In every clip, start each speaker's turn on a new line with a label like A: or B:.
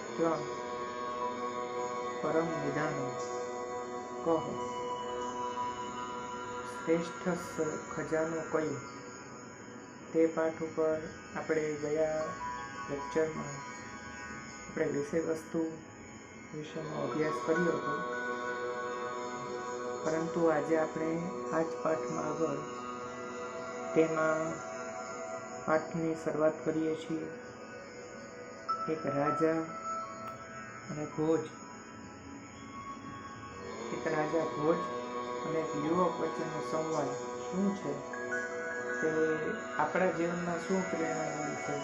A: ત્રણ પરમ નિદાનો કહો શ્રેષ્ઠ ખજાનો કયો, તે પાઠ ઉપર આપણે ગયા લેક્ચરમાં આપણે વિષય વસ્તુ વિશેનો અભ્યાસ કર્યો હતો, પરંતુ આજે આપણે આ જ પાઠમાં આગળ તેમાં પાઠની શરૂઆત કરીએ છીએ. એક રાજા અને ભોજ, એક રાજા ભોજ અને એક યુવક વચ્ચેનો સંવાદ શું છે, તે આપણા જીવનમાં શું પ્રેરણા છે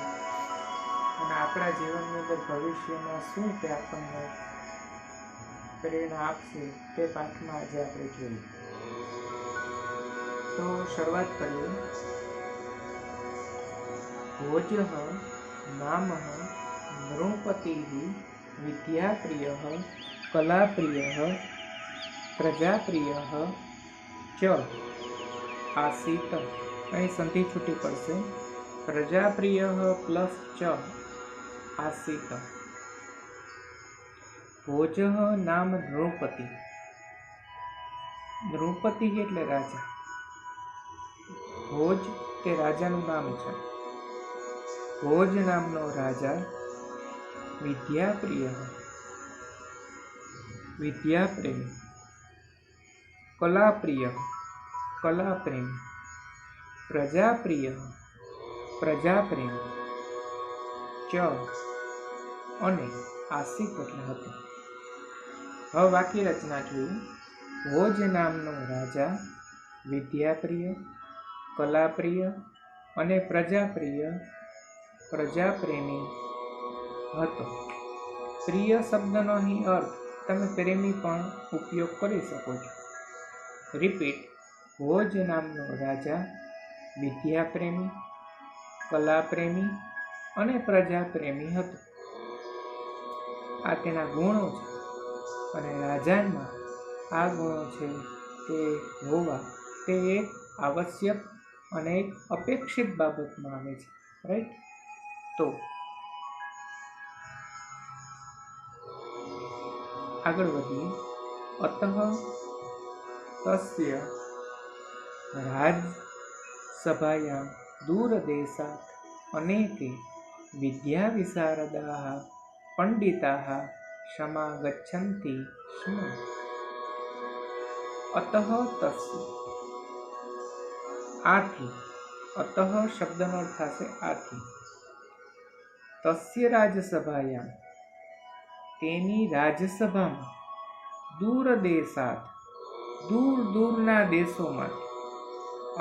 A: અને આપણા જીવનની અંદર ભવિષ્યમાં શું તે આપણને પ્રેરણા આપશે, તે પાઠમાં આજે આપણે જોઈએ. તો શરૂઆત કરીએ. ભોજ નામ નૃપતિ વિદ્યાપ્રિય કલાપ્રિય પ્રજાપ્રિય ચ આસીત. અહીં સંધિ છૂટી પડશે. પ્રજાપ્રિય પ્લસ ચ આસીત. ભોજ નામ નૃપતિ. નૃપતિ એટલે રાજા. ભોજ તે રાજાનું નામ છે. ભોજ નામનો રાજા વિદ્યાપ્રિય, વિદ્યાપ્રેમી, કલાપ્રિય, કલાપ્રેમી, પ્રજાપ્રિય, પ્રજાપ્રેમી, ચ અને આસિક એટલે હતો. હવે વાક્ય રચના જોઈએ. ભોજ નામનો રાજા વિદ્યાપ્રિય, કલાપ્રિય અને પ્રજાપ્રિય, પ્રજાપ્રેમી હતો. પ્રિય શબ્દનો અહીં અર્થ તમે પ્રેમી પણ ઉપયોગ કરી શકો છો. રિપીટ. ભોજ નામનો રાજા વિદ્યાપ્રેમી, કલાપ્રેમી અને પ્રજાપ્રેમી હતો. આ તેના ગુણો છે અને રાજામાં આ ગુણો છે તે હોવા તે એક આવશ્યક અને એક અપેક્ષિત બાબતમાં આવે છે. રાઈટ. તો આગળ વધીએ. અતઃ તસ્ય રાજસભાયાં દૂરદેશાત અનેકે વિદ્યાવિશારદાः પંડિતાः સમાગચ્છન્તિ સ્મ. અતઃ તસ્ય, આથી. અતઃ શબ્દનો અર્થ થશે આથી. તસ્ય રાજસભાયાં, તેની રાજસભામાં, દૂર દેશાત, દૂર દૂરના દેશોમાંથી,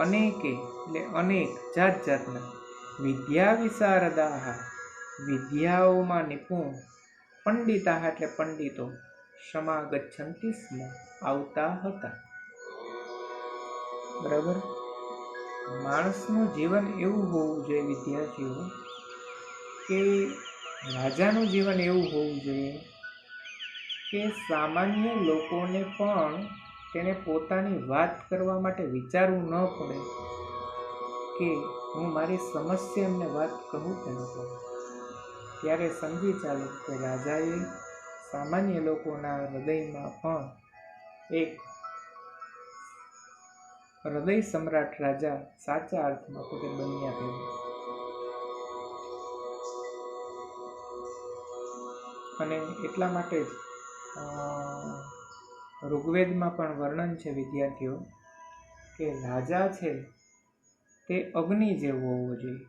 A: અનેકે એટલે અનેક, જાત જાતના, વિદ્યા વિશારદાહ, વિદ્યાઓમાં નિપુણ, પંડિતા એટલે પંડિતો, સમાગચ્છન્તિ સ્મ આવતા હતા. બરાબર. માણસનું જીવન એવું હોવું જોઈએ વિદ્યાર્થીઓ, કે રાજાનું જીવન એવું હોવું જોઈએ કે સામાન્ય લોકોને પણ તેને પોતાની વાત કરવા માટે વિચારવું ન પડે કે હું મારી સમસ્યા એમને વાત કહું કે ન કહું. ત્યારે સમજી ચાલો કે રાજાએ સામાન્ય લોકોના હૃદયમાં પણ એક હૃદય સમ્રાટ રાજા સાચા અર્થમાં પોતે બન્યા તેવું. અને એટલા માટે જ ઋગ્વેદમાં પણ વર્ણન છે વિદ્યાર્થીઓ, કે રાજા છે તે અગ્નિ જેવો હોવો જોઈએ.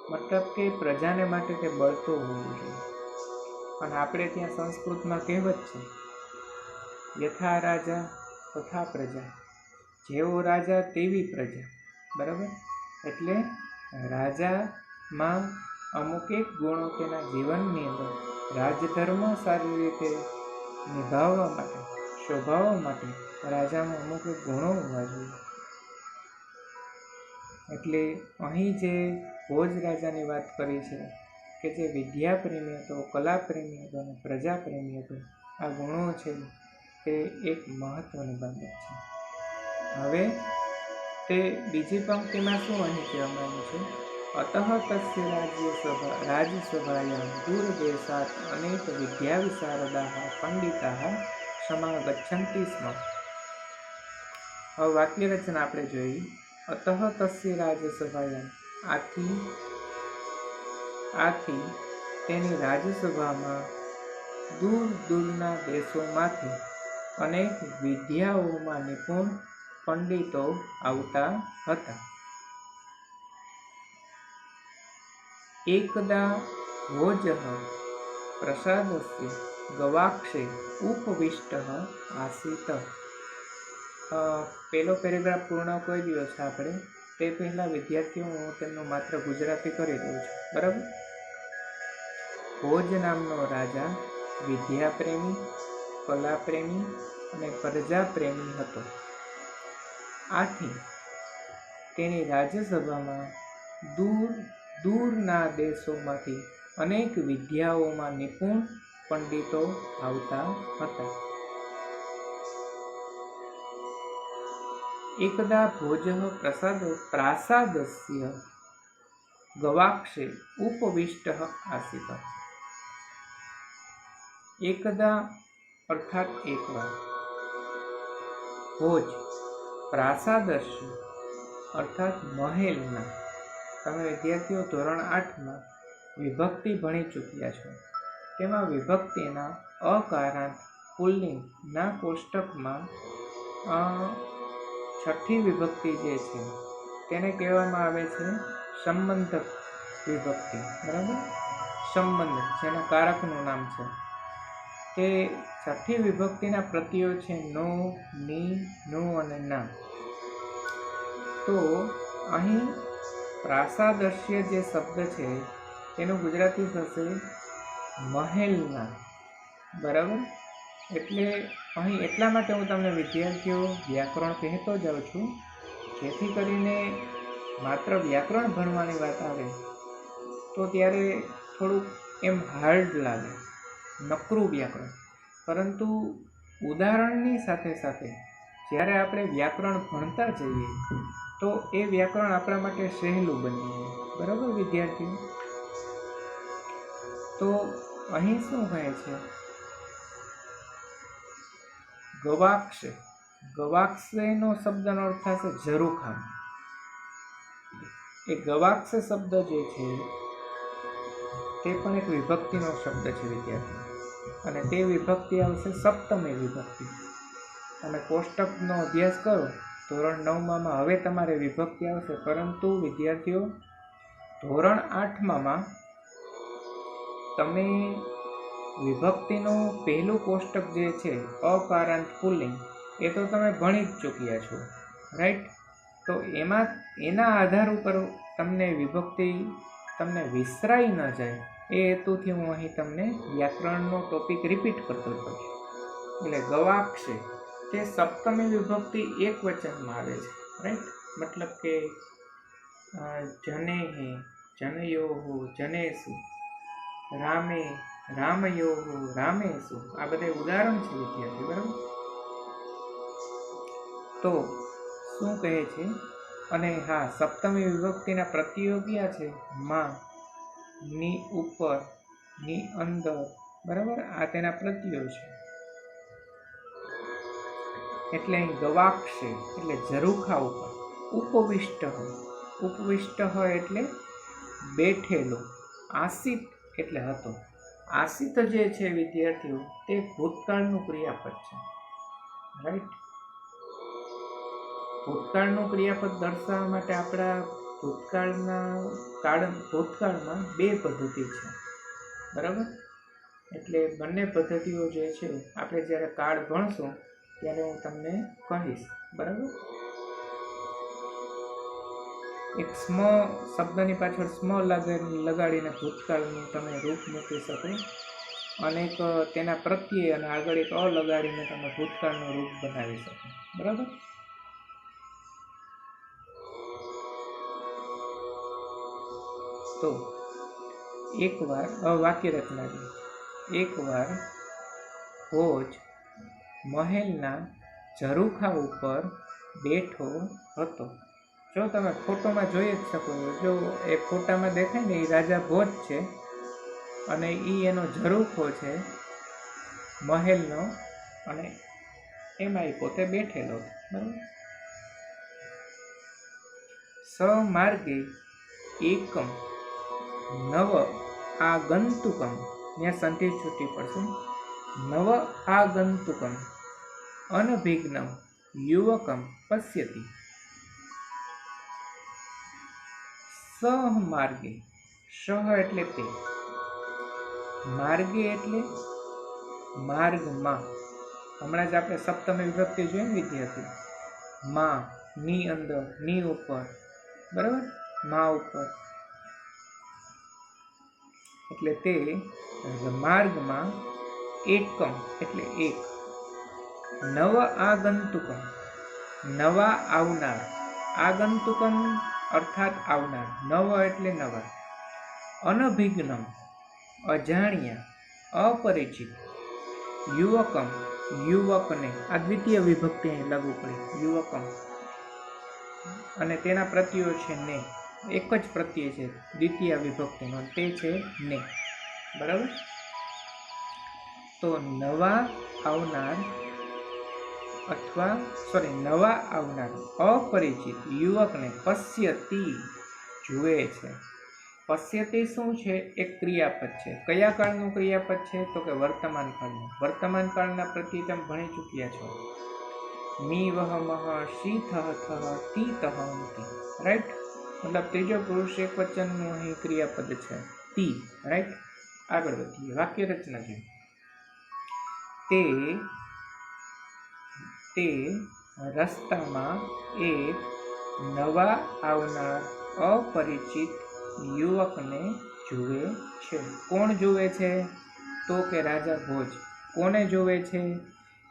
A: મતલબ કે પ્રજાને માટે તે બળતો હોવો જોઈએ. અને આપણે ત્યાં સંસ્કૃતમાં કહેવત છે, યથા રાજા તથા પ્રજા. જેવો રાજા તેવી પ્રજા. બરાબર. એટલે રાજામાં અમુક એક ગુણો તેના જીવનની અંદર રાજધર્મ સારી રીતે નિભાવવા માટે, શોભાવવા માટે રાજામાં અમુક ગુણો હોવા જોઈએ. એટલે અહીં જે ભોજ રાજાની વાત કરી છે કે જે વિદ્યાપ્રેમી હતો, કલાપ્રેમી હતો અને પ્રજાપ્રેમી હતો, આ ગુણો છે તે એક મહત્વની બાબત છે. હવે તે બીજી પંક્તિમાં શું અહીં કહેવામાં આવ્યું છે अतः तस्य राज्यसभायां दूरदेशात् अनेक विद्याविशारदाः पंडिताः समागच्छन्ति स्म। હવે વાક્ય રચના આપણે જોઈ। અતઃ તસ્ય રાજ્યસભાયામ, આથી તેની રાજ્યસભામાં દૂર દૂરના દેશોમાંથી અનેક વિદ્યાઓમાં નિપુણ પંડિતો આવતા હતા। એકદા ભોજઃ પ્રસાદસ્ય ગવાક્ષે ઉપવિષ્ટઃ આસીત। પહેલો પેરેગ્રાફ પૂર્ણ કરી દીધો છે આપણે, તે પહેલાં વિદ્યાર્થીઓ હું તેમનું માત્ર ગુજરાતી કરી દઉં છું, બરાબર। ભોજ નામનો રાજા વિદ્યાપ્રેમી, કલાપ્રેમી અને પ્રજાપ્રેમી હતો। આથી તેની રાજ્યસભામાં દૂરના દેશોમાંથી અનેક વિદ્યાઓમાં નિપુણ પંડિતો આવતા હતા। એકદા ભોજઃ પ્રાસાદસ્ય ગવાક્ષે ઉપવિષ્ટઃ આસીત। એકદા અર્થાત એકવાર, ભોજ પ્રાસાદસ્ય અર્થાત મહેલના। તમે વિદ્યાર્થીઓ ધોરણ 8માં વિભક્તિ ભણી ચૂક્યા છો, તેમાં વિભક્તિના અકારાંત પુલ્લિંગના કોષ્ટકમાં છઠ્ઠી વિભક્તિ જે છે તેને કહેવામાં આવે છે સંબંધક વિભક્તિ, બરાબર। સંબંધ જેના કારકનું નામ છે, તે છઠ્ઠી વિભક્તિના પ્રત્યયો છે નો, ની, નો અને ના। તો અહીં પ્રાસાદસ્ય જે શબ્દ છે તેનું ગુજરાતી થશે મહેલના, બરાબર। એટલે અહીં એટલા માટે હું તમને વિદ્યાર્થીઓ વ્યાકરણ કહેતો જાઉં છું, જેથી કરીને માત્ર વ્યાકરણ ભણવાની વાત આવે તો ત્યારે થોડુંક એમ હાર્ડ લાગે, નકરું વ્યાકરણ, પરંતુ ઉદાહરણની સાથે સાથે જ્યારે આપણે વ્યાકરણ ભણતા જઈએ તો એ વ્યાકરણ આપણા માટે સહેલું બની જાય, બરાબર વિદ્યાર્થીઓ। તો અહીં શું કહે છે, ગવાક્ષે, ગવાક્ષેનો શબ્દનો અર્થ થશે ઝરૂખામ। એ ગવાક્ષ શબ્દ જે છે તે પણ એક વિભક્તિનો શબ્દ છે વિદ્યાર્થી, અને તે વિભક્તિ આવશે સપ્તમી વિભક્તિ। તમે કોષ્ટકનો અભ્યાસ કરો ધોરણ 9માં, હવે તમારે વિભક્તિ આવશે, પરંતુ વિદ્યાર્થીઓ ધોરણ 8માં તમે વિભક્તિનું પહેલું કોષ્ટક જે છે અકારાંત પુલ્લિંગ, એ તો તમે ભણી જ ચૂક્યા છો, રાઈટ। તો એના આધાર ઉપર તમને વિભક્તિ તમને વિસરાઈ ન જાય એ હેતુથી હું અહીં તમને વ્યાકરણનો ટોપિક રિપીટ કરતો જાઉં છું। એટલે ગવાક્ષે તે સપ્તમી વિભક્તિ એક વચનમાં આવે છે, રાઈટ। મતલબ કે જનેહે, જનયોહો, જનેસુ, રામે, રામયોહો, રામેસુ, આ બધા ઉદાહરણ છે વિદ્યાર્થી, બરાબર। તો શું કહે છે, અને હા, સપ્તમી વિભક્તિના પ્રત્યયો કયા છે, માં, ની ઉપર, ની અંદર, બરાબર, આ તેના પ્રત્યયો છે। એટલે અહીં ગવાક્ષે એટલે ઝરૂખા ઉપર, ઉપવિષ્ટ, ઉપવિષ્ટ એટલે બેઠેલો, આસિત એટલે હતો। આસિત જે છે વિદ્યાર્થીઓ તે ભૂતકાળનું ક્રિયાપદ છે, રાઈટ। ભૂતકાળનું ક્રિયાપદ દર્શાવવા માટે આપણા ભૂતકાળમાં બે પદ્ધતિ છે, બરાબર। એટલે બંને પદ્ધતિઓ જે છે આપણે જ્યારે કાળ ભણશું ત્યારે હું તમને કહીશ, બરાબર। એક સ્મ શબ્દની પાછળ સ્મ લગાડીને ભૂતકાળનું તમે રૂપ મૂકી શકો, અને એક તેના પ્રત્યે અને આગળ એક અ લગાડીને તમે ભૂતકાળનું રૂપ બનાવી શકો, બરાબર। તો એકવાર વાક્ય રચના છે, એકવાર ભોજ મહેલના ઝરૂખા ઉપર બેઠો હતો। જો તમે ફોટોમાં જોઈ જ શકો છો, જો એ ફોટામાં દેખાય ને એ રાજા ભોજ છે અને એ એનો ઝરૂખો છે મહેલનો, અને એમાં એ પોતે બેઠેલો બરાબર. સમાર્ગે એકમ નવ આગંતુકમ, ત્યાં સંધિ છૂટી પડશે, નવ આગંતુકમ અનભિજ્ઞમ યુવકમ પશ્યતિ. સહમાર્ગે, સહ એટલે તે, માર્ગે એટલે માર્ગમાં. હમણાં જ આપણે સપ્તમી વિભક્તિ જોઈએ ને વિદ્યાર્થી, માં ની અંદર, ની ઉપર બરાબર, માં ઉપર, એટલે તે માર્ગમાં એકમ એટલે એક, નવ આગંતુકમ નવા આવનાર, આગંતુકમ અર્થાત આવનાર, નવ એટલે નવા, અનભિજ્ઞમ અજાણ્યા, અપરિચિત, યુવકમ યુવકને, આ દ્વિતીય વિભક્તિ અહીં લાગુ પડે, યુવકમ, અને તેના પ્રત્યયો છે ને, એક જ પ્રત્યય છે દ્વિતીય વિભક્તિનો, તે છે ને બરાબર. તો નવા આવનાર અથવા નવા આવનાર અપરિચિત યુવકને પશ્યતિ જુએ છે. પશ્યતિ શું છે? એક ક્રિયાપદ છે. કયા કાળનું ક્રિયાપદ છે? તો કે વર્તમાન કાળનું. વર્તમાન કાળના પ્રત્યે તમે ભણી ચૂક્યા છો. મી વહ મહ શી થહ થહ તી તહંતિ, રાઈટ. મતલબ ત્રીજો પુરુષ એક વચનનું અહીં ક્રિયાપદ છે તી, રાઈટ. આગળ વધીએ, વાક્ય રચના જોઈએ. તે રસ્તામાં એક નવા આવનાર અપરિચિત યુવકને જુએ છે. કોણ જુએ છે? તો કે રાજા ભોજ. કોને જુએ છે?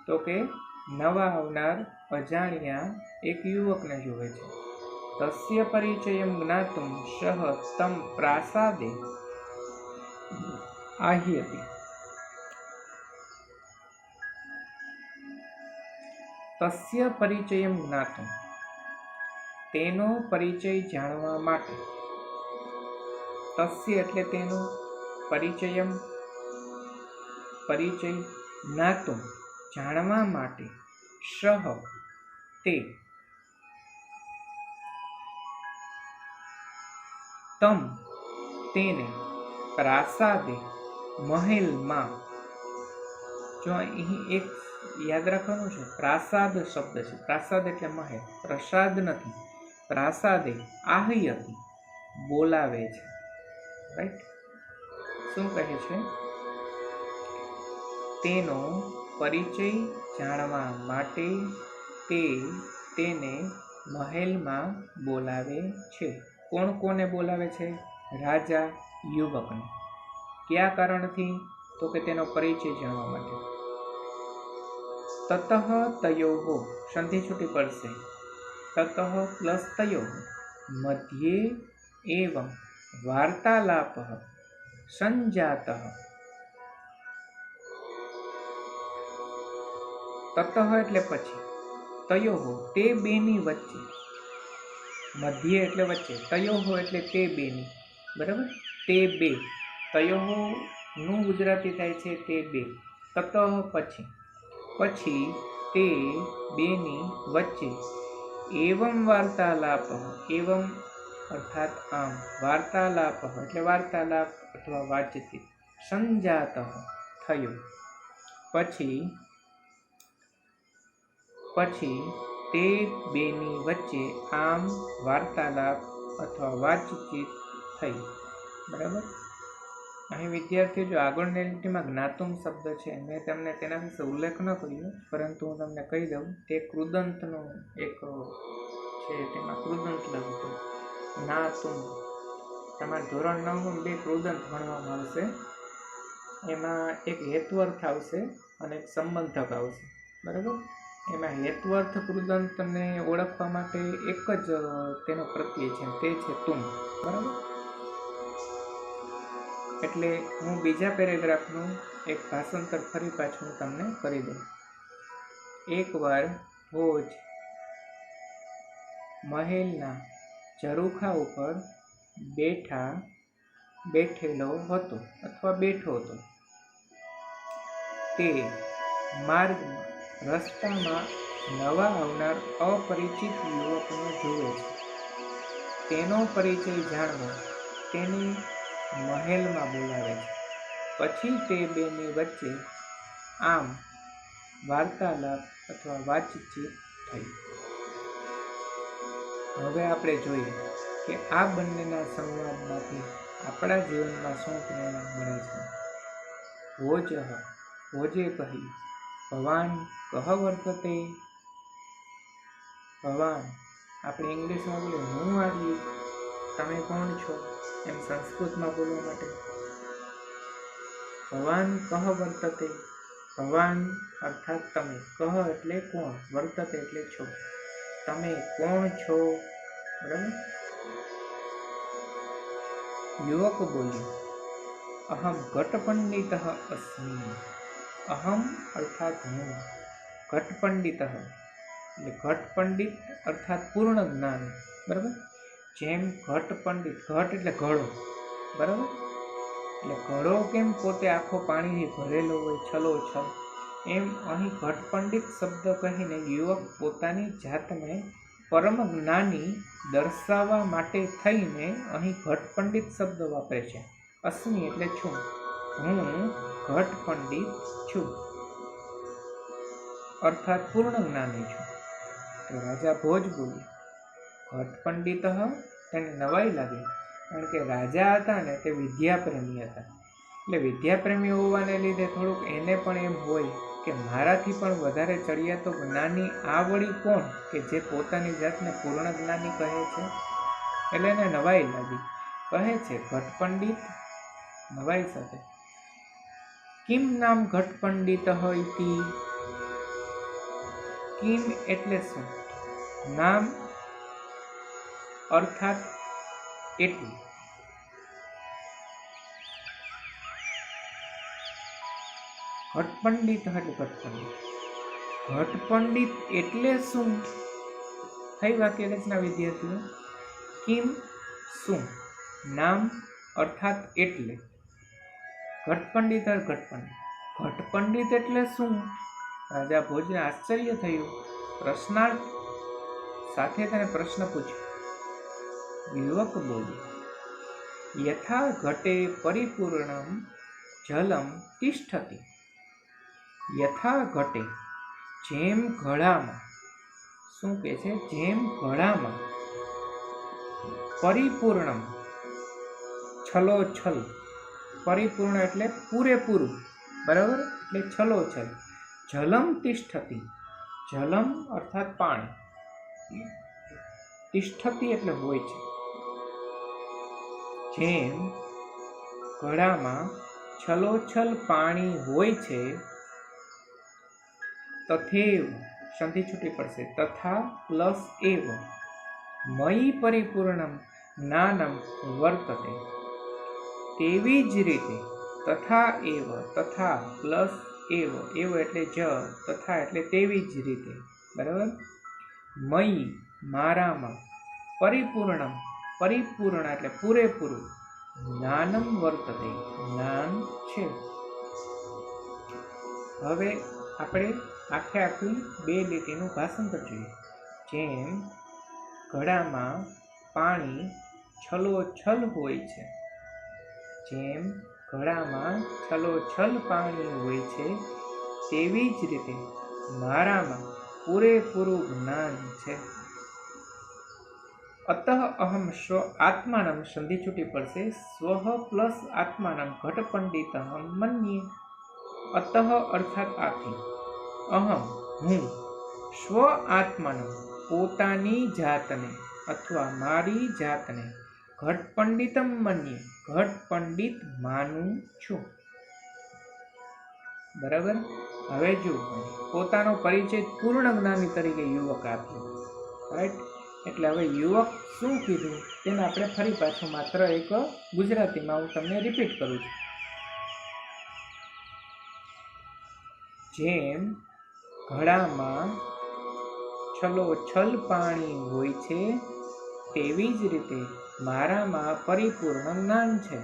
A: તો કે નવા આવનાર અજાણ્યા એક યુવકને જુએ છે. તસ્ય પરિચયમ જ્ઞાતુમ સહ તમ પ્રાસાદે આહ્યતિ. તસ્ય પરિચયમ જ્ઞાતુમ, તેનો પરિચય જાણવા માટે. તસ્ય એટલે તેનો, પરિચયમ પરિચય, જ્ઞાતુમ જાણવા માટે, સહ તે, તમ તેને, પ્રાસાદે મહેલમાં. જો અહીં એક યાદ રાખવાનું છે, પ્રાસાદ શબ્દ છે. પ્રાસાદ એટલે મહેલ, પ્રસાદ નથી. પ્રાસાદે આહ્યતિ બોલાવે છે, રાઈટ. શું કહે છે? તેનો પરિચય જાણવા માટે તે તેને મહેલમાં બોલાવે છે. કોણ કોને બોલાવે છે? રાજા યુવકને. કયા કારણથી? તો કે તેનો પરિચય જાણવા માટે. તતઃ તયોઃ, સંધિ છૂટી પડશે, તતઃ પ્લસ તયોઃ, મધ્યે એવં વાર્તાલાપઃ સંજાતઃ. તતઃ એટલે પછી, તયોઃ તે બેની વચ્ચે, મધ્ય એટલે વચ્ચે, તયોઃ એટલે તે બેની, બરાબર. તે બે, તયોઃ નું ગુજરાતી થાય છે તે બે, તતઃ પછી, પછી તે બેની વચ્ચે, એવં વાર્તાલાપ, એવં અર્થાત આમ, વાર્તાલાપ એટલે વાર્તાલાપ અથવા વાતચીત, સંજાત થયો, પછી તે બેની વચ્ચે આમ વાર્તાલાપ અથવા વાતચીત થઈ, બરાબર. અહીં વિદ્યાર્થીઓ જો આગળની લીટીમાં જ્ઞાતુમ શબ્દ છે, મેં તમને તેના વિશે ઉલ્લેખ ન કર્યો, પરંતુ હું તમને કહી દઉં, તે કૃદંતનો એક છે, તેમાં કૃદંત લાગુ પડે. જ્ઞાતુમ તમારે ધોરણ 9 2 કૃદંત ભણવામાં આવશે. એમાં એક હેત્વર્થ આવશે અને એક સંબંધક આવશે, બરાબર. એમાં હેત્વર્થ કૃદંતને ઓળખવા માટે એક જ તેનો પ્રત્યય છે, તે છે તુમ, બરાબર. એટલે હું બીજા પેરેગ્રાફનું એક ભાષાંતર ફરી પાછું તમને કરી દઉં. એકવાર ભોજ મહેલના ઝરૂખા ઉપર બેઠેલો હતો અથવા બેઠો હતો. તે માર્ગમાં રસ્તામાં નવા આવનાર અપરિચિત યુવકને જુએ છે. તેનો પરિચય જાણવા તેને મહેલમાં બોલાવે છે. પછી તે બેની વચ્ચે આમ વાર્તાલાપ અથવા વાતચીત થઈ. હવે આપણે જોઈએ કે આ બંનેના સંવાદમાંથી આપણા જીવનમાં શું પ્રેરણા મળે છે. ભોજે કહ્યું, ભવાન કહ વર્તતે. ભવાન, આપણે ઇંગ્લિશમાં બોલીએ હું આવ્યું, તમે કોણ છો, એમ સંસ્કૃતમાં બોલવા માટે ભવાન કહ વર્તતે. ભવાન અર્થાત તમે, કહ એટલે કોણ, વર્તતે એટલે છો, તમે કોણ છો. બરાબર. યુવક બોલ્યો, અહમ ઘટપંડિત અસ્મિ. અહમ અર્થાત હું, ઘટપંડિત એટલે ઘટપંડિત અર્થાત પૂર્ણ જ્ઞાન. બરાબર. જેમ ઘટપંડિત, ઘટ એટલે ઘડો. બરાબર. એટલે ઘડો કેમ પોતે આખો પાણીથી ભરેલો હોય છલોછલ, એમ અહીં ઘટપંડિત શબ્દ કહીને યુવક પોતાની જાતને પરમ જ્ઞાની દર્શાવવા માટે થઈને અહીં ઘટપંડિત શબ્દ વાપરે છે. અસ્મિ એટલે છું, હું ઘટપંડિત છું, અર્થાત પૂર્ણ જ્ઞાની છું. તો રાજા ભોજ બોલ્યો, ઘટપંડિત. તેને નવાઈ લાગી, કારણ કે રાજા હતા ને તે વિદ્યાપ્રેમી હતા. એટલે વિદ્યાપ્રેમી હોવાને લીધે થોડુંક એને પણ એમ હોય કે મારાથી પણ વધારે ચડિયાતો જ્ઞાની આ વળી કોણ કે જે પોતાની જાતને પૂર્ણ જ્ઞાની કહે છે. એટલે એને નવાઈ લાગી. કહે છે ઘટપંડિત નવાઈ સાથે, કિમ નામ ઘટપંડિત ઇતિ. કિમ એટલે શું, નામ અર્થાત એટલું. ઘટપંડિત એટલે ઘટપંડિત, ઘટપંડિત એટલે શું. થઈ વાક્ય રચના વિદ્યાર્થીઓ. કિમ શું, નામ અર્થાત એટલે, ઘટપંડિત ઘટપંડિત, ઘટપંડિત એટલે શું. રાજા ભોજને આશ્ચર્ય થયું. પ્રશ્નાર્થ સાથે તેને પ્રશ્ન પૂછ્યો. યુવક બોલ્યો, યથા ઘટે પરિપૂર્ણમ જલમ તિષ્ઠતિ. યથા ઘટે જેમ ઘડામાં, શું કહે છે, જેમ ઘડામાં પરિપૂર્ણમ છલોછલ, પરિપૂર્ણ એટલે પૂરેપૂરું. બરાબર. એટલે છલોછલ. જલમ તિષ્ઠતિ, જલમ અર્થાત પાણી, તિષ્ઠતિ એટલે હોય છે. જેમ ઘડામાં છલોછલ પાણી હોય છે, તથેવ સંધિ છૂટી પડશે, તથા પ્લસ એવ મયી પરિપૂર્ણમ જ્ઞાનમ વર્તતે. તેવી જ રીતે તથા એવ, તથા પ્લસ એવ, એવ એટલે જ, તથા એટલે તેવી જ રીતે. બરાબર. મયી મારામાં, પરિપૂર્ણમ પરિપૂર્ણ એટલે પૂરેપૂરું, જ્ઞાનમ વર્તતે જ્ઞાન છે. હવે આપણે આખી બે લીટીનું ભાષાંતર જોઈએ. જેમ ઘડામાં પાણી છલોછલ હોય છે, જેમ ઘડામાં છલોછલ પાણી હોય છે, તેવી જ રીતે મારામાં પૂરેપૂરું જ્ઞાન છે. અતઃ અહમ સ્વ આત્માનમ, સંધિ છૂટી પડશે, સ્વ પ્લસ આત્માનમ ઘટપંડિતઃ મન્યે. અતઃ અર્થાત આથી, અહમ હું, સ્વ આત્માનમ પોતાની જાતને અથવા મારી જાતને, ઘટપંડિતમ મન્યે ઘટપંડિત માનું છું. બરાબર. હવે જો પોતાનો પરિચય પૂર્ણ જ્ઞાની તરીકે યુવક આપ્યો. રાઈટ. એટલે હવે યુવક શું કીધું તેને આપણે ફરી પાછું માત્ર એક ગુજરાતીમાં હું તમને રિપીટ કરું છું. જેમ ઘડામાં છલોછલ પાણી હોય છે તેવી જ રીતે મારામાં પરિપૂર્ણ જ્ઞાન છે.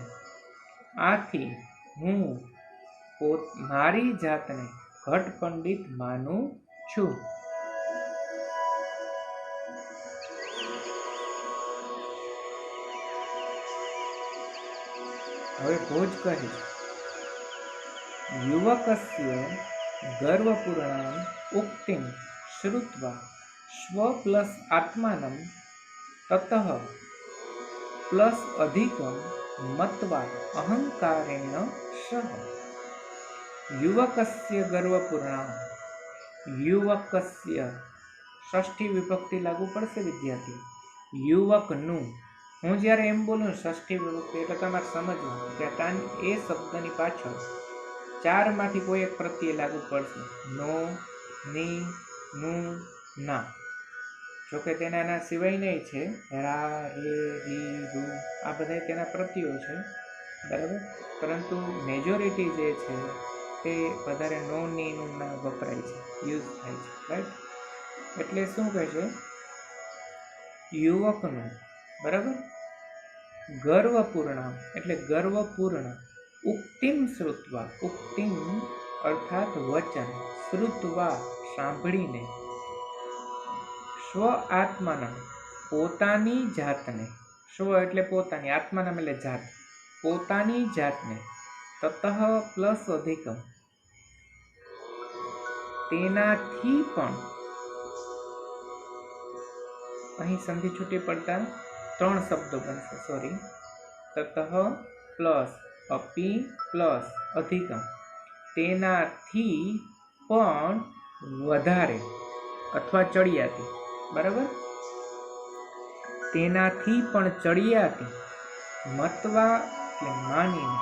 A: આથી હું મારી જાતને ઘટ પંડિત માનું છું. હવે ભોજ કહે છે, યુવકસ્ય ગર્વપૂર્ણામ ઉક્તિમ શ્રુત્વા સ્વ પ્લસ આત્માનમ તતઃ પ્લસ અધિકમ મત્વા અહંકારેણ સહ. યુવકસ્ય ગર્વપૂર્ણામ, યુવકસ્ય ષષ્ઠી વિભક્તિ લાગુ પડશે વિદ્યાર્થી. યુવકનું, હું જ્યારે એમ બોલું ષષ્ઠી વિભક્તિ એટલે તમારે સમજવું કે એ શબ્દની પાછળ ચારમાંથી કોઈ એક પ્રત્યય લાગુ પડશે. નો, ની, નું, ના. જોકે તેના સિવાય નહીં છે રા, એ, રી, રૂ, આ બધા તેના પ્રત્યયો છે, બરાબર. પરંતુ મેજોરિટી જે છે તે વધારે નો, ની, નું, ના વપરાય છે, યુઝ થાય છે, રાઈટ. એટલે શું કહે છે, યુવકનું, બરાબર, ગર્વપૂર્ણ એટલે ગર્વપૂર્ણ, ઉક્તિમ શ્રુત્વા, ઉક્તિમ અર્થાત વચન, શ્રુત્વા સાંભળીને, સ્વ આત્માના પોતાની જાતને, સ્વ એટલે પોતાની, આત્માના એટલે જાત, પોતાની જાતને, તતઃ પ્લસ અધિકમ તેનાથી પણ, અહીં સંધિ છૂટી પડતા 3 શબ્દો બનશે, સોરી. તતઃ પ્લસ અપી પ્લસ અધિકમ, તેનાથી પણ વધારે અથવા ચડિયાતી, બરાબર. તેનાથી પણ ચડિયાતી, મત્વા એટલે માનીને,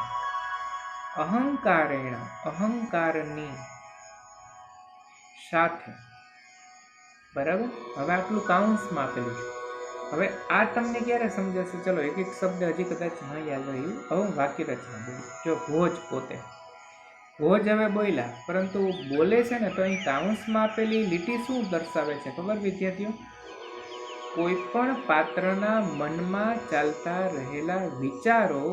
A: અહંકારેણ અહંકારની સાથે, બરાબર. હવે આટલું કાઉન્સમાં આપેલું છે. હવે આ તમને ક્યારે સમજાશે? ચલો એક એક શબ્દ હજી કદાચ ન યાદ રહ્યું. હવે હું વાક્ય રચના બોલું. જો ભોજ પોતે, ભોજ હવે બોલ્યા, પરંતુ બોલે છે ને તો અહીં કાઉન્સમાં આપેલી લીટી શું દર્શાવે છે ખબર વિદ્યાર્થીઓ? કોઈ પણ પાત્રના મનમાં ચાલતા રહેલા વિચારો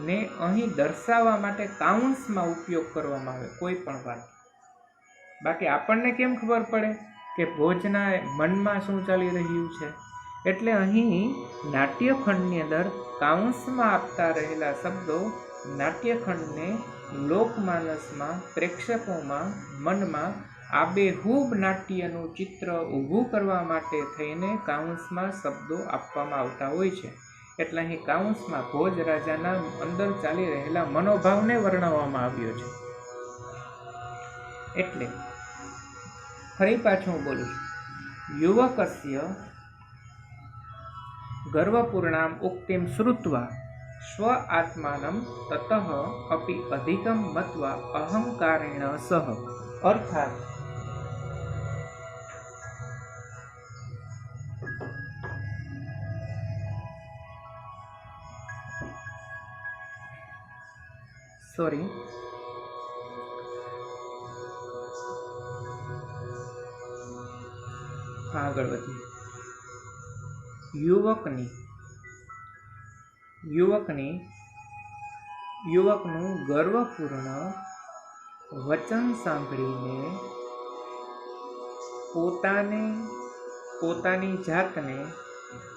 A: ને અહીં દર્શાવવા માટે કાઉન્સમાં ઉપયોગ કરવામાં આવે કોઈ પણ વાત. બાકી આપણને કેમ ખબર પડે કે ભોજના મનમાં શું ચાલી રહ્યું છે? એટલે અહીં નાટ્યખંડની અંદર કાઉન્સમાં આપતા રહેલા શબ્દો નાટ્યખંડને લોકમાનસમાં, પ્રેક્ષકોમાં, મનમાં આબેહૂબ નાટ્યનું ચિત્ર ઊભું કરવા માટે થઈને કાઉન્સમાં શબ્દો આપવામાં આવતા હોય છે. એટલે અહીં કાઉન્સમાં ભોજ રાજાના અંદર ચાલી રહેલા મનોભાવને વર્ણવવામાં આવ્યો છે. એટલે ફરી પાછું હું બોલું છું. યુવકસ્ય ગર્વપૂર્ણામ ઉક્તિમ શ્રુત્વા સ્વ આત્માનમ તતઃ અપી અધિકમ મત્વા અહંકારેણ સહ. અર્થાત સોરી આગળ વધીએ. યુવકનું ગર્વપૂર્ણ વચન સાંભળીને પોતાની જાતને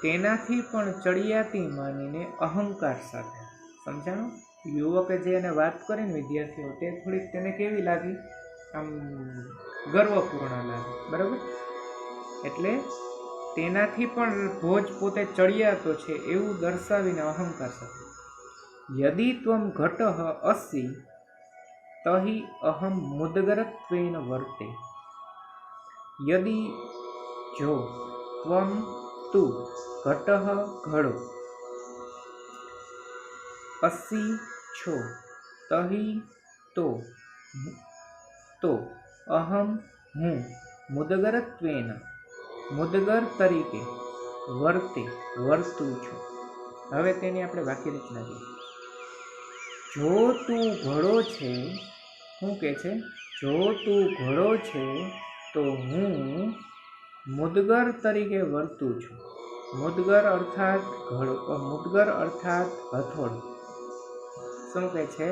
A: તેનાથી પણ ચડિયાતી માનીને અહંકાર સાથે, સમજાણું? યુવકે જે એને વાત કરીને વિદ્યાર્થીઓ, તે થોડીક તેને કેવી લાગી? આમ ગર્વપૂર્ણ લાગી, બરાબર. એટલે તેનાથી પણ ભોજ પોતે ચડિયાતો છે એવું દર્શાવીને અહંકાર સાથે, યદિ ત્વમ ઘટઃ અસિ તહિ અહમ મુદગરત્વેન વર્તે. યદિ જો, ત્વમ તું, ઘટઃ ઘડો, અસિ છો, તહિ તો, અહમ હું, મુદગરત્વેન મુદગર તરીકે, વર્તું છું. હવે તેની આપણે વાક્ય રચના જોઈએ. જો તું ઘોડો છે, શું કે છે? જો તું ઘોડો છે તો હું મુદગર તરીકે વર્તું છું. મુદગર અર્થાત ઘડો, મુદગર અર્થાત હથોડો. શું કહે છે?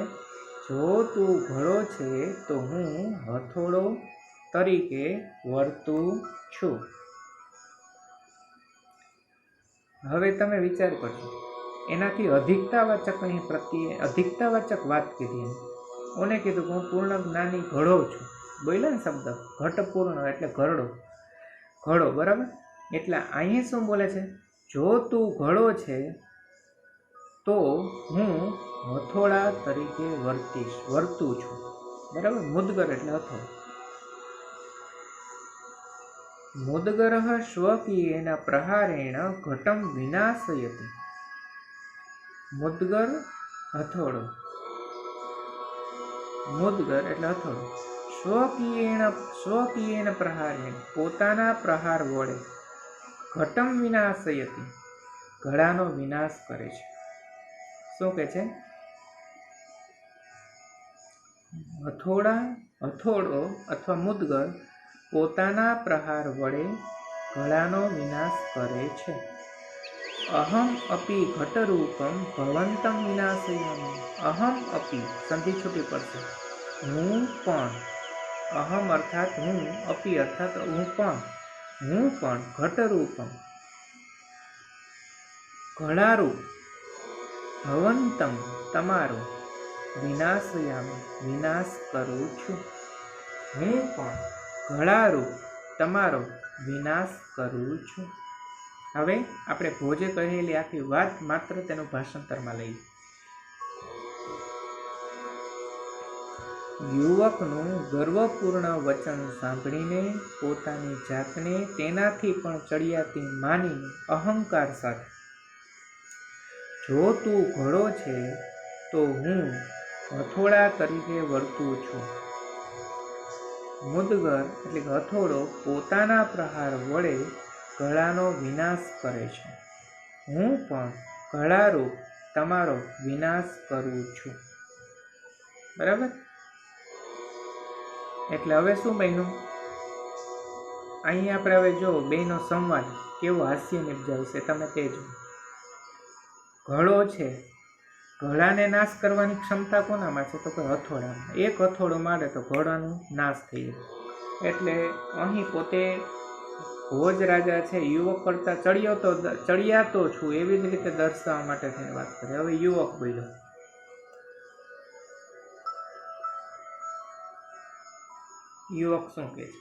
A: જો તું ઘડો છે તો હું હથોડો તરીકે વર્તું છું. હવે તમે વિચાર કરજો, એનાથી અધિકતાવાચક અહીં પ્રત્યે અધિકતાવાચક વાત કીધી. ઓને કીધું કે હું પૂર્ણ જ્ઞાની ઘડો છું. બોલ્યો ને શબ્દ ઘટપૂર્ણ એટલે ઘરડો, ઘડો, બરાબર. એટલે અહીં શું બોલે છે? જો તું ઘડો છે તો હું હથોડા તરીકે વર્તું છું. બરાબર. મુદગર એટલે હથોડો. મુદગરઃ સ્વકીયેન પ્રહારેણ ઘટમ વિનાશયતિ. મુદગર હથોડો, મુદગર એટલે હથોડો. સ્વકીયેન પ્રહારેણ પોતાના પ્રહાર વડે ઘટમ વિનાશયતિ ઘડાનો વિનાશ કરે છે. શું કહે છે? હથોડો અથવા મુદગર પોતાના પ્રહાર વડે ઘડાનો વિનાશ કરે છે. અહમ અપી ઘટરૂપમ ભવંતમ વિનાશયામિ. અહમ અપી સંધિ છૂટી પડશે. હું પણ, અહમ અર્થાત હું, અપી અર્થાત હું પણ ઘટરૂપમ ઘડારૂપ, ભવંતમ તમારો, વિનાશયામિ વિનાશ કરું છું. હું પણ ઘડારૂપ તમારો વિનાશ કરું છું. હવે આપણે ભોજે કહેલી આખી વાત માત્ર તેનું ભાષાંતરમાં લઈએ. યુવકનું ગર્વપૂર્ણ વચન સાંભળીને પોતાની જાતને તેનાથી પણ ચડિયાતી માનીને અહંકાર સાથે, જો તું ઘડો છે તો હું હથોડા તરીકે વર્તું છું. મુદગર એટલે હથોડો પોતાના પ્રહાર વડે ઘડાનો વિનાશ કરે છે. હું પણ ઘડારૂપ તમારો વિનાશ કરું છું. બરાબર. એટલે હવે શું બન્યું? અહીં આપણે હવે જો બેનો સંવાદ કેવો હાસ્ય નિપજાવશે તમે તે જો. ઘડો છે, ઘડાને નાશ કરવાની ક્ષમતા કોનામાં છે? તો કે હથોડામાં. એક હથોડો મારે તો ઘોડાનો નાશ થઈ જાય. એટલે અહીં પોતે ભોજ રાજા છે યુવક કરતા ચડિયાતો છું એવી જ રીતે દર્શાવવા માટે થઈને વાત કરે. હવે યુવક બોલ્યો. યુવક શું કહે છે?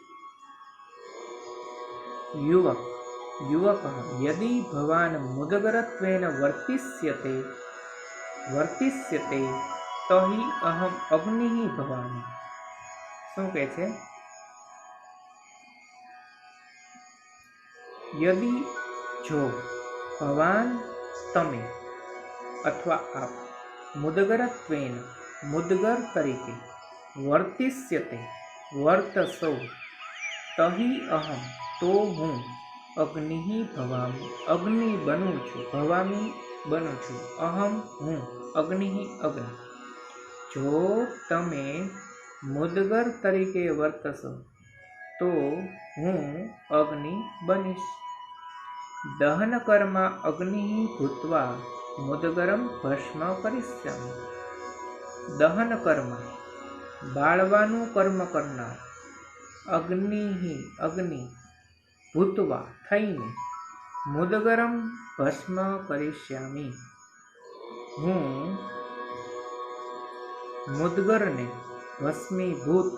A: યુવક યદિ ભવાન મુદગરત્વેન વર્તિષ્યતે તહિ અહમ અગ્નિઃ ભવામી. શું કહે છે? યદિ જો ભવાન તમે અથવા આપ મુદગરત્વેન મુદગર તરીકે વર્તિષ્યતે વર્તશો તહિ અહમ તો હું અગ્નિઃ ભવામી અગ્નિ બનું છું. ભવામી બનું છું. અહમ હું, અગ્નિઃ અગ્નિ. જો તમે મુદગર તરીકે વર્તશો તો હું અગ્નિ બનીશ. દહન કર્મ અગ્નિ ભૂત્વા મુદગરમ ભસ્મ કરિષ્યામિ. દહન કર્મ બાળવાનું કર્મ કરનાર અગ્નિ ભૂત્વા થઈને મુદગરમ ભસ્મ કરિષ્યામિ હું મુદગરને ભસ્મીભૂત,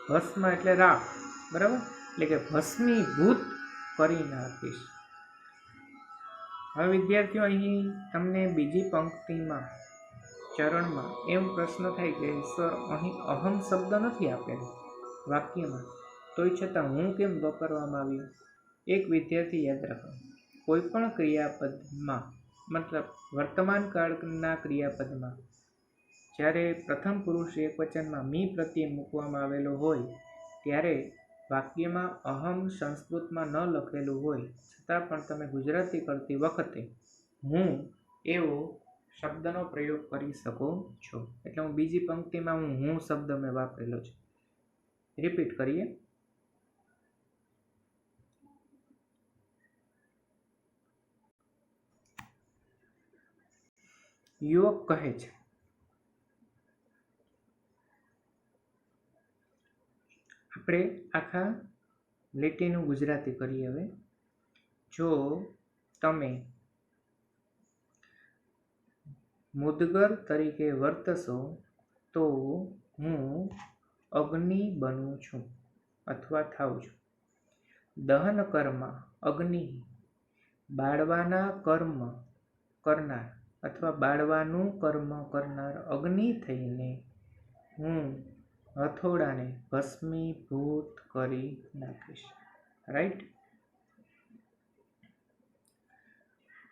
A: ભસ્મ એટલે રાખ, બરાબર, એટલે કે ભસ્મીભૂત કરી નાખીશ. હવે વિદ્યાર્થીઓ અહીં તમને બીજી પંક્તિમાં ચરણમાં એમ પ્રશ્ન થાય કે સર અહીં અહમ શબ્દ નથી આપેલો વાક્યમાં, તોય છતાં હું કેમ વાપરવામાં આવ્યું? એક વિદ્યાર્થી યાદ રાખો, કોઈ પણ ક્રિયાપદમાં મતલબ વર્તમાન કાળના ક્રિયાપદમાં જ્યારે પ્રથમ પુરુષ એકવચનમાં મી પ્રત્યય મૂકવામાં આવેલો હોય ત્યારે વાક્યમાં અહમ સંસ્કૃતમાં ન લખેલું હોય છતાં પણ તમે ગુજરાતી કરતી વખતે હું એવો શબ્દનો પ્રયોગ કરી શકો છો. એટલે હું બીજી પંક્તિમાં હું શબ્દ મેં વાપરેલો છે. રિપીટ કરીએ. યુવક કહે છે, આપણે આખા લીટીનું ગુજરાતી કરીએ હવે. જો તમે મુદગર તરીકે વર્તશો તો હું અગ્નિ બનું છું અથવા થાઉં છું. દહન કર્મ અગ્નિ, બાળવાના કર્મ કરનાર અથવા બાળવાનું કર્મ કરનાર અગ્નિ થઈને હું હથોડાને ભસ્મીભૂત કરી નાખીશ. રાઈટ.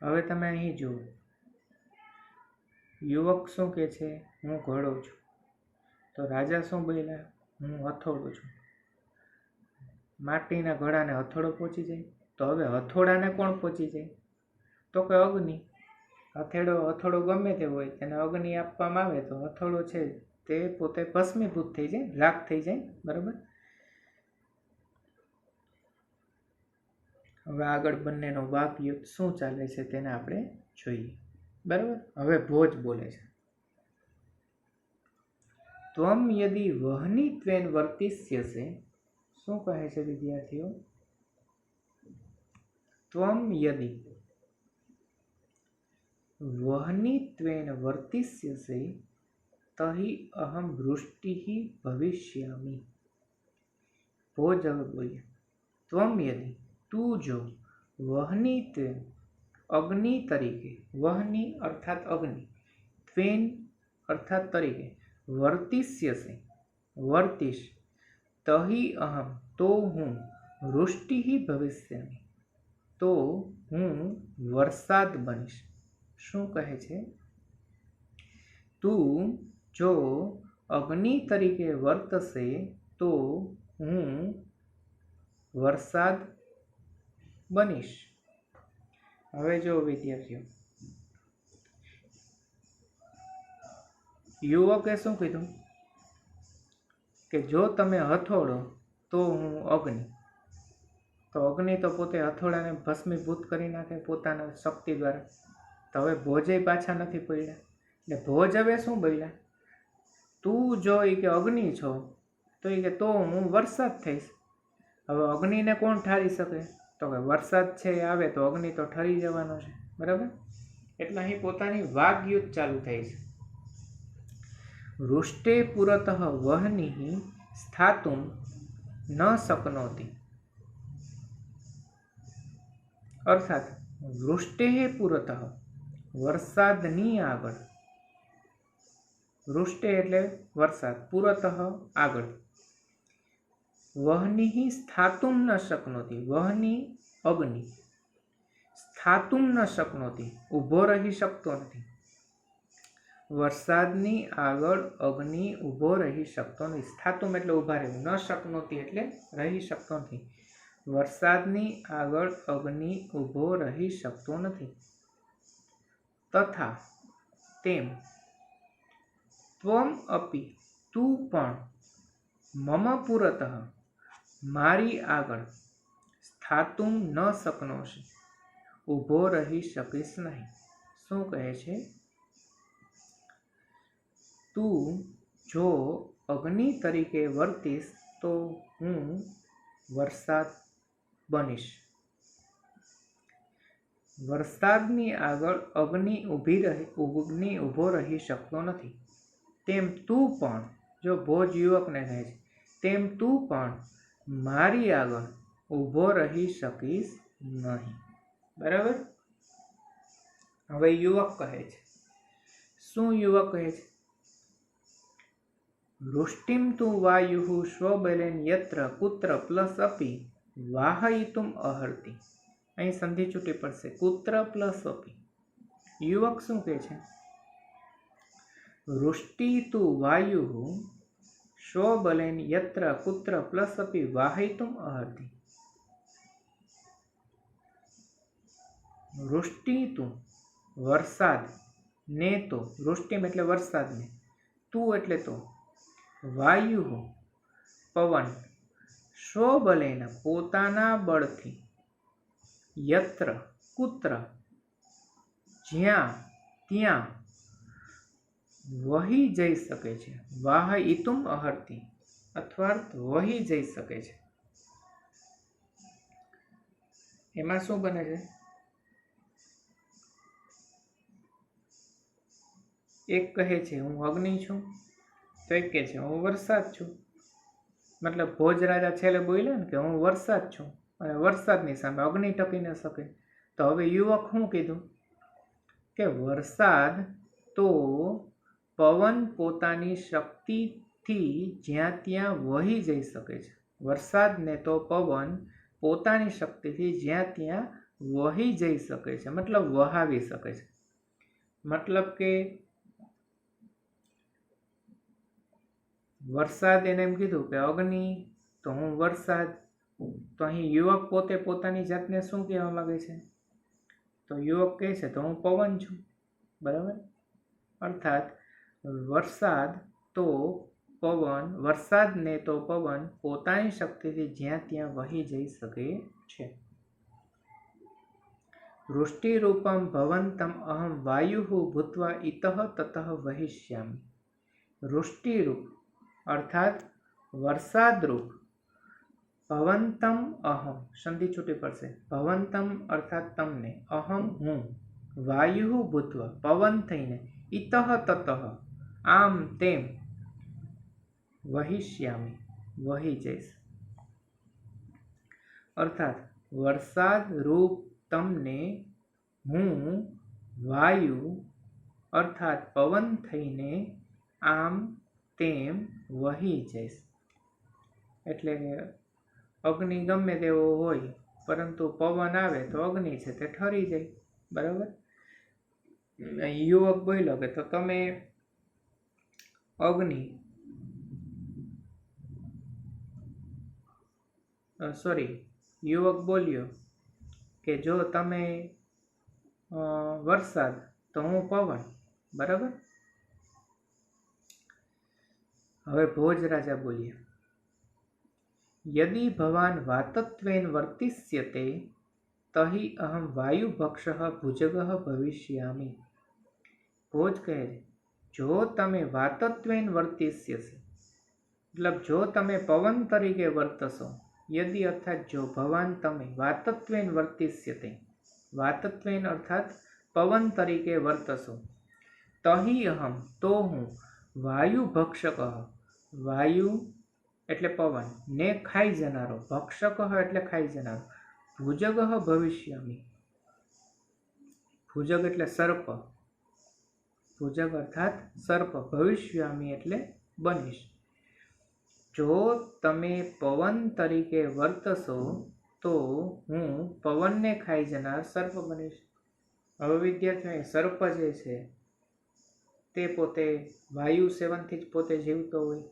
A: હવે તમે અહીં જુઓ, યુવક શું કહે છે? હું ઘોડો છું. તો રાજા શું બોલ્યા? હું હથોડો છું. માટીના ઘોડાને હથોડો પહોંચી જાય? તો હવે હથોડાને કોણ પહોંચી જાય? તો કે અગ્નિ. હથોડો ગમે તે હોય તેને અગ્નિ આપવામાં આવે તો હથોડો છે તે પોતે ભસ્મીભૂત થઈ જાય, રાખ થઈ જાય. બરાબર. હવે આગળ બંનેનો વાકયુદ્ધ શું ચાલે છે તેને આપણે જોઈએ. બરાબર. હવે ભોજ બોલે છે, ત્વમ યદિ વહની ત્વેન વર્તિષ્યસે. શું કહે છે વિદ્યાર્થીઓ? ત્વમ યદિ વહની ત્વેન વર્તિષ્યસે તહિ અહમ વૃષ્ટિ ભવિષ્યામિ. ભોજ હવે બોલે, ત્વમ યદિ તું જો વહની ત્વેન અગ્નિ તરીકે, વહની અર્થાત અગ્નિ, ત્વેન અર્થાત તરીકે, વર્તિષ્યસે વર્તિશ, તહિ અહમ તો હું, વૃષ્ટિ ભવિષ્યામિ તો હું વરસાદ બનીશ. શું કહે છે? તું જો અગ્નિ તરીકે વર્તશે તો હું વરસાદ બનીશ. હવે જો વિદ્યાર્થીઓ, યુવકે શું કીધું કે જો તમે હથોડો તો હું અગ્નિ. તો અગ્નિ તો પોતે હથોડાને ભસ્મીભૂત કરી નાખે પોતાના શક્તિ દ્વારા. તો હવે ભોજે પાછા નથી પડ્યા. એટલે ભોજ હવે શું બોલ્યા? તું જો કે અગ્નિ છો તો એ કે તો હું વરસાદ થઈશ. હવે અગ્નિને કોણ ઠારી શકે? તો કે વરસાદ છે એ આવે તો અગ્નિ તો ઠરી જવાનો છે. બરાબર. એટલે અહીં પોતાની વાગયુદ્ધ ચાલુ થઈ છે. વૃષ્ટે પુરતઃ વહનિ સ્થાતુમ ન શક્નોતિ. અર્થાત વૃષ્ટે પુરતઃ વરસાદની આગળ, વૃષ્ટે એટલે વરસાદ, પુરતઃ આગળ, વહનિ સ્થાતુમ ન શક્નોતિ, વહનિ અગ્નિ, સ્થાતુમ ન શક્નોતિ ઊભો રહી શકતો નથી. વરસાદની આગળ અગ્નિ ઊભો રહી શકતો નથી. સ્થાતુમ એટલે ઊભા રહેવું, ન શક્નોતિ એટલે રહી શકતો નથી. વરસાદની આગળ અગ્નિ ઊભો રહી શકતો નથી. તથા તેમ ત્વમ અપી તું પણ, મમ પુરતઃ મારી આગળ, સ્થાતુમ ન શક્નોષિ ઊભો રહી શકીશ નહીં. શું કહે છે? તું જો અગ્નિ તરીકે વર્તીશ તો હું વરસાદ બનીશ. વરસાદની આગળ અગ્નિ ઊભો રહી શકતો નથી. તેમ તું પણ, જો ભોજ યુવકને કહે છે, તેમ તું પણ મારી આગળ ઊભો રહી શકીશ નહીં. બરાબર. હવે યુવક કહે છે, શું યુવક કહે છે? વૃષ્ટિમ તું વાયુ સ્વબલેન યત્ર કુત્ર પ્લસ અપી વાહયિતુમ અહર્તિ. અહીં સંધિ છૂટી પડશે, કુત્ર પ્લસ અપી. યુવક શું કહે છે? વૃષ્ટિ તું વાયુ સ્વબલેન યત્ર કુત્ર પ્લસ અપી વાહયિતુમ અહર્તિ. વૃષ્ટિ તું વરસાદ ને તો, વૃષ્ટિમ એટલે વરસાદને, તું એટલે તો, વાયુ પવન, સ્વબલેન પોતાના બળથી, યત્ર કુત્ર જ્યાં ત્યાં, વહી જઈ શકે છે। વાહયિતુમ અહર્તિ અથવા વહી જઈ શકે છે। એમાં શું બને છે? એક કહે છે હું અગ્નિ છું, તો એક કહે છે હું વરસાદ છું। મતલબ ભોજરાજા છેલ્લે બોલ્યા ને કે હું વરસાદ છું, અને વરસાદની સામે અગ્નિ ટકી ન શકે। તો હવે યુવક શું કીધું કે વરસાદ તો પવન પોતાની શક્તિથી જ્યાં ત્યાં વહી જઈ શકે છે। વરસાદને તો પવન પોતાની શક્તિથી જ્યાં ત્યાં વહી જઈ શકે છે, મતલબ વહાવી શકે છે। મતલબ કે વરસાદ એને એમ કીધું કે અગ્નિ, તો હું વરસાદ, તો અહીં યુવક પોતે પોતાની જાતને શું કહેવા માંગે છે? તો યુવક કહે છે તો હું પવન છું, બરાબર। અર્થાત વરસાદને તો પવન પોતાની શક્તિથી જ્યાં ત્યાં વહી જઈ શકે છે। વૃષ્ટિરૂપમ ભવંતમ અહમ વાયુઃ ભૂત્વા ઇતઃ તતઃ વહિષ્યામિ। વૃષ્ટિરૂપ અર્થાત વરસાદરૂપ, ભવંતમ અહમ, સંધિ છૂટી પડશે, ભવંતમ અર્થાત તમને, અહમ હું, વાયુ ભૂત્વા પવન થઈને, ઇતઃ તતઃ આમ તેમ, વહિષ્યામિ વહી જઈશ। અર્થાત વરસાદ રૂપ તમને હું વાયુ અર્થાત પવન થઈને આમ તેમ વહી જઈશ। એટલે અગ્નિ ગમે તેવો હોય, પરંતુ પવન આવે તો અગ્નિ છે તે ઠરી જાય, બરાબર। યુવક બોલ્યો કે તો તમે અગ્નિ યુવક બોલ્યો કે જો તમે વરસાદ તો હું પવન, બરાબર। હવે ભોજરાજા બોલ્યા યદિ ભવાન વાતત્વેન વર્તિષ્યતે તહિ અહમ વાયુભક્ષઃ ભુજગઃ ભવિષ્યામિ। ભોજ કહે છે જો તમે વાતત્વેન વર્તિષ્યસે, મતલબ જો તમે પવન તરીકે વર્તશો, યદિ અર્થાત જો, ભવાન તમે, વાતત્વેન વર્તિષ્યતે, વાતત્વેન અર્થાત પવન તરીકે વર્તશો, તહિ અહમ તો હું, વાયુભક્ષક, વાયુ એટલે પવન ને ખાઈ જનારો, ભક્ષક એટલે ખાઈ જનારો, ભુજગ ભવિષ્યામિ, ભુજગ એટલે સર્પ, ભુજગ અર્થાત સર્પ, ભવિષ્યામિ એટલે બનીશ। જો તમે પવન તરીકે વર્તશો તો હું પવનને ખાઈ જનાર સર્પ બનીશ। હવે વિદ્યાર્થીઓ, સર્પ જે છે તે પોતે વાયુ સેવનથી જ પોતે જીવતો હોય,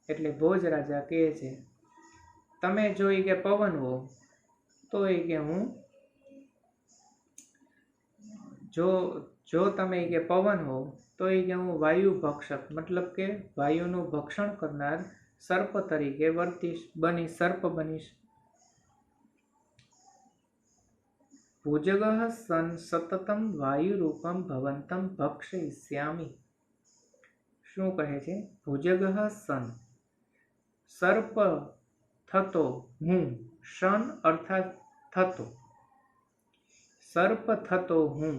A: એટલે ભોજરાજા કહે છે તમે જો કે પવન હો તો એ કે હું, જો તમે કે પવન હો તો એ કે હું વાયુ ભક્ષક, મતલબ કે વાયુનું ભક્ષણ કરનાર સર્પ તરીકે વર્તીશ, બનીશ, સર્પ બનીશ। ભુજગ સન સતતમ વાયુરૂપમ ભવંતમ ભક્ષયિષ્યામિ। શું કહે છે? ભુજગ સન, સર્પ થતો હું, શન અર્થાત થતો, સર્પ થતો હું,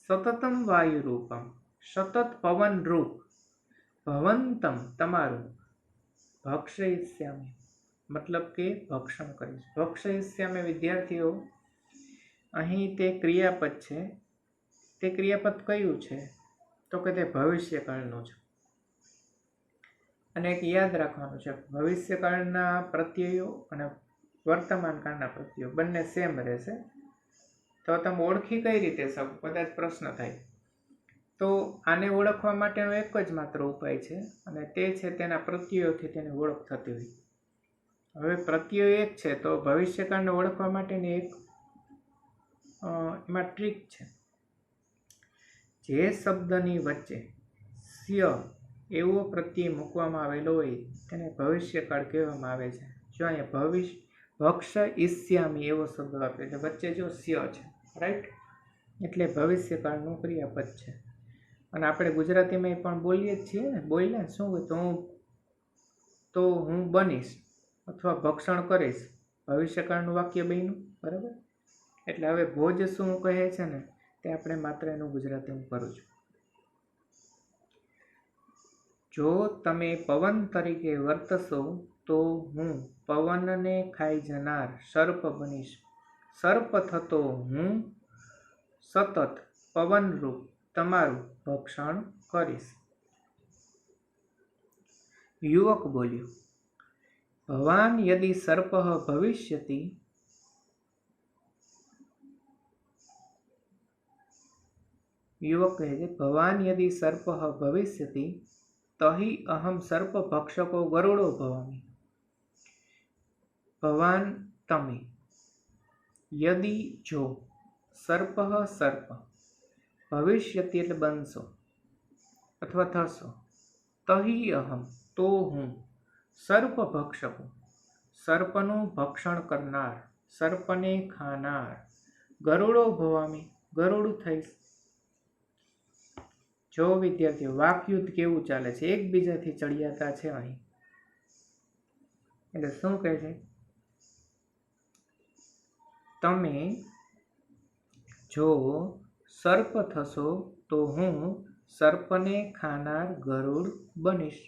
A: સતતમ વાયુરૂપમ સતત પવન રૂપ, ભવંતમ તમારું, ભક્ષયિષ્યામિ મતલબ કે ભક્ષણ કરીશ। ભક્ષયિષ્યામિ વિદ્યાર્થીઓ, અહીં તે ક્રિયાપદ છે, તે ક્રિયાપદ કયું છે? તો કે તે ભવિષ્યકાળનું છે। અને એક યાદ રાખવાનું છે, ભવિષ્યકાળના પ્રત્યયો અને વર્તમાન કાળના પ્રત્યયો બંને સેમ રહેશે। તો તમે ઓળખી કઈ રીતે શકો? કદાચ પ્રશ્ન થાય તો આને ઓળખવા માટેનો એક જ માત્ર ઉપાય છે, અને તે છે તેના પ્રત્યયોથી તેની ઓળખ થતી હોય। હવે પ્રત્યય એક છે તો ભવિષ્યકાળને ઓળખવા માટેની એક એમાં ટ્રીક છે। જે શબ્દની વચ્ચે સ્ય એવો પ્રત્યય મૂકવામાં આવેલો હોય તેને ભવિષ્યકાળ કહેવામાં આવે છે। જો અહીંયા ભક્ષયિષ્યામિ એવો શબ્દ આપે એટલે વચ્ચે જો સ્ય છે, રાઈટ, એટલે ભવિષ્યકાળનું ક્રિયાપદ છે। અને આપણે ગુજરાતીમાં પણ બોલીએ જ છીએ ને, બોલ્યા શું હોય તો હું બનીશ અથવા ભક્ષણ કરીશ, ભવિષ્યકાળનું વાક્ય બન્યું, બરાબર. એટલે હવે ભોજ શું કહે છે ને તે આપણે માત્ર એનું ગુજરાતી હું કરું છું. જો તમે પવન તરીકે વર્તશો તો હું પવનને ખાઈ જનાર સર્પ બનીશ. સર્પ થતો હું સતત પવનરૂપ તમારું ભક્ષણ કરીશ. યુવક બોલ્યો, ભવાન યદિ સર્પ ભવિષ્યતિ યુવક કહે છે, ભવાન યદિ સર્પ ભવિષ્યતિ તહિ અહમ સર્પ ભક્ષકો ગરુડો ભવામી. ભવાન તમે, યદિ જો, સર્પ સર્પ, ભવિષ્યતિ એટલે બનશો અથવા થશો, તહિ અહમ તો હું, સર્પ ભક્ષકો સર્પનું ભક્ષણ કરનાર, સર્પને ખાનાર, ગરુડો ભવામી ગરુડ થઈશ. જો વિદ્યાર્થીઓ વાકયુદ્ધ કેવું ચાલે છે, એકબીજાથી ચડિયાતા છે અહીં. એટલે શું કહે છે, તમે જો સર્પ થશો તો હું સર્પને ખાનાર ગરુડ બનીશ.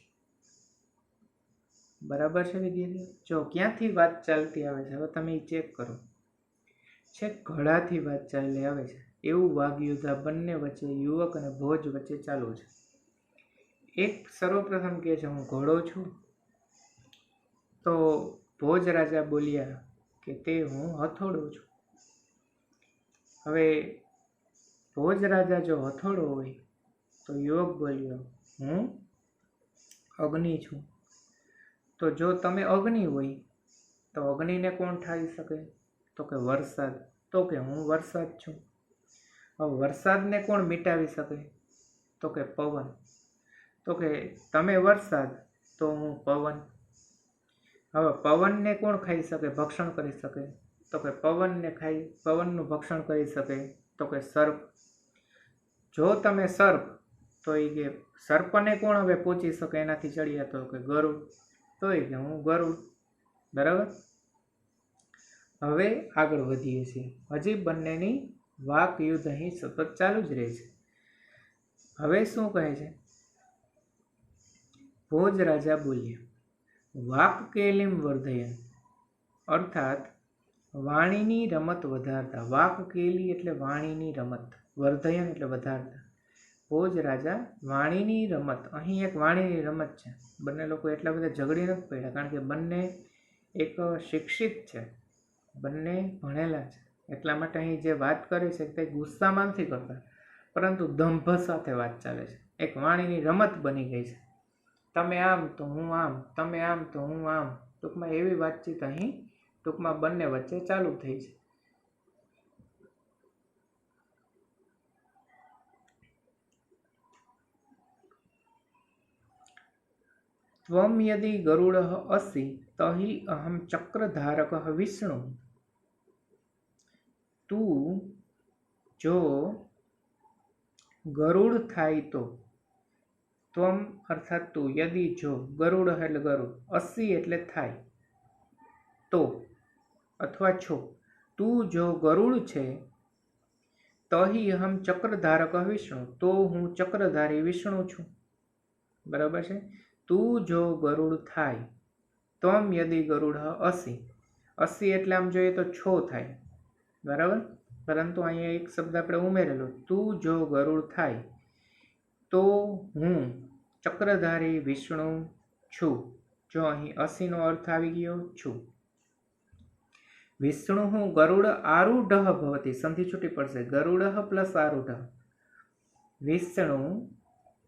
A: બરાબર છે વિદ્યાર્થીઓ? જો ક્યાંથી વાત ચાલતી આવે છે હવે તમે ચેક કરો. છેક ઘોડાથી વાત ચાલી આવે છે. એવું વાગયુદ્ધ આ બંને વચ્ચે, યુવક અને ભોજ વચ્ચે ચાલુ છે. એક સર્વપ્રથમ કહે છે હું ઘોડો છું, તો ભોજ રાજા બોલ્યા કે તે હું હથોડો છું. હવે ભોજ રાજા જો હથોડો હોય તો યુવક બોલ્યો હું અગ્નિ છું. તો જો તમે અગ્નિ હોય તો અગ્નિને કોણ ઠારી શકે? તો કે વરસાદ. તો કે હું વરસાદ છું. હવે વરસાદને કોણ મિટાવી શકે? તો કે પવન. તો કે તમે વરસાદ તો હું પવન. હવે પવનને કોણ ખાઈ શકે, ભક્ષણ કરી શકે? તો કે પવનને ખાઈ, પવનનું ભક્ષણ કરી શકે તો કે સર્પ. જો તમે સર્પ તો એ કે સર્પને કોણ હવે પહોંચી શકે એનાથી ચડિયા? તો કે ગરુડ. તો એ કે હું ગરુડ. બરાબર. હવે આગળ વધીએ છીએ. હજી બંનેની વાક યુદ્ધ અહીં સતત ચાલુ જ રહે છે. હવે શું કહે છે? ભોજ રાજા બોલ્યા, વાક કેલિમ વર્ધયન, અર્થાત વાણીની રમત વધારતા. વાક કેલી એટલે વાણીની રમત, વર્ધયન એટલે વધારતા. ભોજ રાજા વાણીની રમત, અહીં એક વાણીની રમત છે. બંને લોકો એટલા બધા ઝઘડી નથી પડ્યા, કારણ કે બંને એક શિક્ષિત છે, બંને ભણેલા છે. એટલા માટે અહીં જે વાત કરે છે તે ગુસ્સામાં નથી કરતા, પરંતુ દંભ સાથે વાત ચાલે છે. એક વાણીની રમત બની ગઈ છે. તમે આમ તો હું આમ, તમે આમ તો હું આમ. ટૂંકમાં એવી વાતચીત અહીં ટૂંકમાં બંને વચ્ચે ચાલુ થઈ છે. ત્વમ યદિ ગરુડઃ અસि તહિ અહમ ચક્રધારકઃ વિષ્ણુ. તું જો ગરુડ થાય તો, ત્વમ અર્થાત તું, યદિ જો, ગરુડ એટલે ગરુડ, અસી એટલે થાય, તો અથવા છો, તું જો ગરુડ છે, તહિ અહમ ચક્રધારક વિષ્ણુ, તો હું ચક્રધારી વિષ્ણુ છું. બરાબર છે. તું જો ગરુડ થાય, ત્વમ યદિ ગરુડ અસી, અસી એટલે આમ જોઈએ તો છો થાય. બરાબર. પરંતુ અહીંયા એક શબ્દ આપણે ઉમેરેલો, તું જો ગરુડ થાય તો હું ચક્રધારી વિષ્ણુ છું. જો અહીં અસીનો અર્થ આવી ગયો છું. વિષ્ણુ હું ગરુડ આરૂઢ ભવતી, સંધિ છૂટી પડશે, ગરુડ પ્લસ આરૂઢ. વિષ્ણુ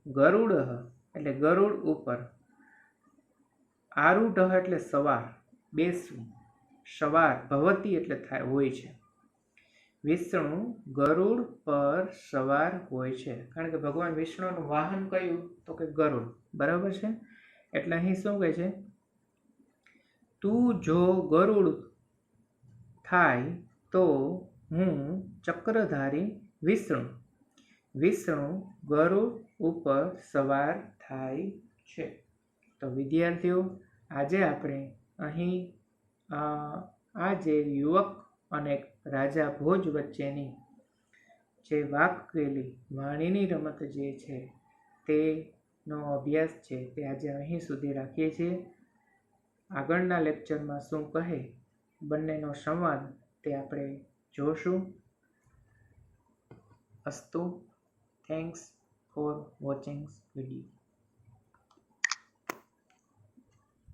A: ગરુડ એટલે ગરુડ ઉપર, આરૂઢ એટલે સવાર, બેસવું, સવાર, ભવતી એટલે થાય, હોય છે. વિષ્ણુ ગરુડ પર સવાર હોય છે, કારણ કે ભગવાન વિષ્ણુનું વાહન કયું? તો કે ગરુડ. બરાબર છે. એટલે અહીં શું કહે છે? તું જો ગરુડ થાય તો હું ચક્રધારી વિષ્ણુ. વિષ્ણુ ગરુડ ઉપર સવાર થાય છે. તો વિદ્યાર્થીઓ, આજે આપણે અહીં આ જે યુવક અને રાજા ભોજ વચ્ચેની જે વાકવેલી વાણીની રમત જે છે તેનો અભ્યાસ છે તે આજે અહીં સુધી રાખીએ છીએ. આગળના લેક્ચરમાં શું કહે બંનેનો સંવાદ તે આપણે જોશું. અસ્તુ. Thanks for watching video.